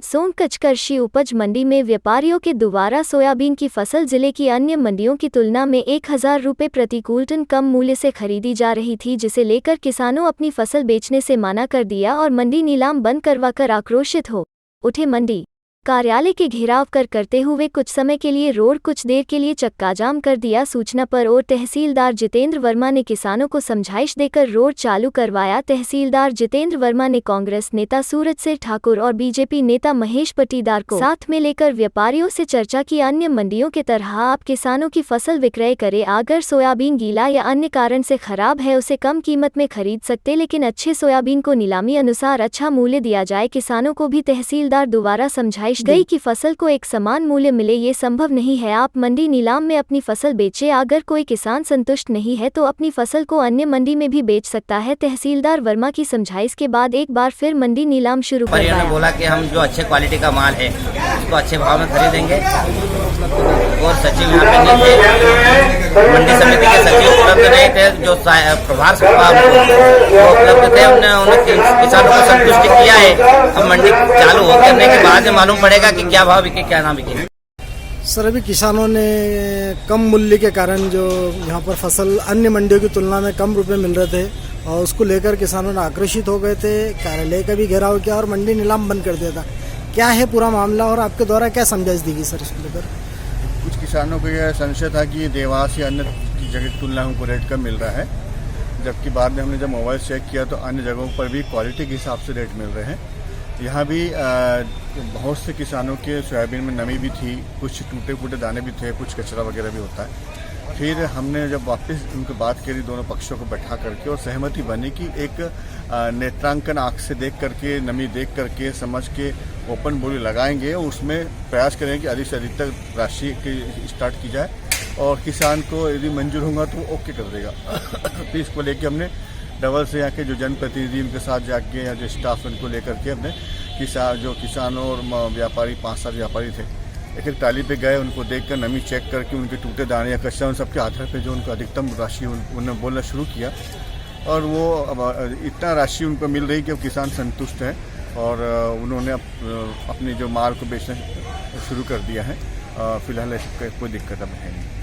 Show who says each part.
Speaker 1: सोनकच्छ कृषि उपज मंडी में व्यापारियों के दोबारा सोयाबीन की फसल जिले की अन्य मंडियों की तुलना में 1000 रुपये प्रति क्विंटल कम मूल्य से खरीदी जा रही थी, जिसे लेकर किसानों अपनी फसल बेचने से मना कर दिया और मंडी नीलाम बंद करवाकर आक्रोशित हो उठे। मंडी कार्यालय के घेराव करते हुए कुछ समय के लिए रोड कुछ देर के लिए चक्काजाम कर दिया। सूचना पर और तहसीलदार जितेंद्र वर्मा ने किसानों को समझाइश देकर रोड चालू करवाया। तहसीलदार जितेंद्र वर्मा ने कांग्रेस नेता सूरज सिंह ठाकुर और बीजेपी नेता महेश पटीदार को साथ में लेकर व्यापारियों से चर्चा की। अन्य मंडियों के तरह आप किसानों की फसल विक्रय करें, अगर सोयाबीन गीला या अन्य कारण से खराब है उसे कम कीमत में खरीद सकते, लेकिन अच्छे सोयाबीन को नीलामी अनुसार अच्छा मूल्य दिया जाए। किसानों को भी तहसीलदार दोबारा समझाइश गई कि फसल को एक समान मूल्य मिले ये संभव नहीं है। आप मंडी नीलाम में अपनी फसल बेचें, अगर कोई किसान संतुष्ट नहीं है तो अपनी फसल को अन्य मंडी में भी बेच सकता है। तहसीलदार वर्मा की समझाइश के बाद एक बार फिर मंडी नीलाम शुरू करवाया।
Speaker 2: बोला कि हम जो अच्छे क्वालिटी का माल है उसको अच्छे भाव में खरीदेंगे और सचिव यहाँ पे नहीं थे, मंडी समिति के सचिव उपलब्ध नहीं थे, जो प्रभार उपलब्ध थे, उन्होंने किसानों को संतुष्ट किया है। अब मंडी चालू हो करने के बाद मालूम पड़ेगा कि क्या भाव बिके क्या ना बिके।
Speaker 3: सर, अभी किसानों ने कम मूल्य के कारण जो यहाँ पर फसल अन्य मंडियों की तुलना में कम रुपए मिल रहे थे और उसको लेकर किसानों ने आक्रोशित हो गए थे। कार्यालय का भी घेराव किया और मंडी नीलाम बंद कर दिया था। क्या है पूरा मामला और आपके द्वारा क्या समझाइश दी गई सर इसको लेकर?
Speaker 4: कुछ किसानों को यह संशय था कि देवास या अन्य की जगह की तुलना में हमको रेट कम मिल रहा है, जबकि बाद में हमने जब मोबाइल चेक किया तो अन्य जगहों पर भी क्वालिटी के हिसाब से रेट मिल रहे हैं। यहाँ भी बहुत से किसानों के सोयाबीन में नमी भी थी, कुछ टूटे फूटे दाने भी थे, कुछ कचरा वगैरह भी होता है। फिर हमने जब वापस उनकी बात करी, दोनों पक्षों को बैठा करके, और सहमति बनी कि एक नेत्रांकन आँख से देख करके, नमी देख करके, समझ के ओपन बोली लगाएंगे और उसमें प्रयास करेंगे कि अधिक से अधिक तक राशि की स्टार्ट की जाए और किसान को यदि मंजूर होगा तो वो ओके कर देगा। तो इसको लेके हमने डबल से यहाँ के जो जनप्रतिनिधि उनके साथ जाके या जो स्टाफ उनको लेकर के अपने किसानों और व्यापारी 5-7 व्यापारी थे, एक टाली पे गए, उनको देखकर नमी चेक करके उनके टूटे दाने या कच्चा उन सबके आधार पे जो उनको अधिकतम राशि उन्होंने बोलना शुरू किया और वो अब इतना राशि उनको मिल रही कि अब किसान संतुष्ट हैं और उन्होंने अपने जो माल को बेचना शुरू कर दिया है। फिलहाल ऐसी कोई दिक्कत अब है नहीं।